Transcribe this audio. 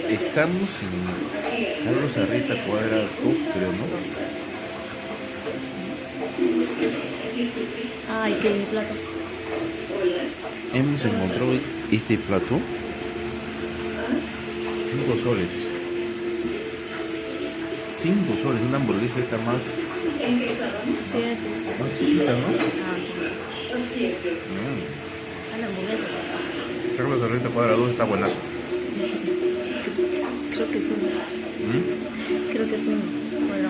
Estamos en Carlos Arrieta Cuadra 2, creo, ¿no? Ay, qué mi plato. Hemos encontrado este plato, 5 soles. 5 soles, una hamburguesa está más, 7. más chiquita, ¿no? Ah, sí. Mm. Son hamburguesas. Carlos Arrieta Cuadra 2 está buenazo. Creo que sí. ¿Mm? Creo que sí. Bueno,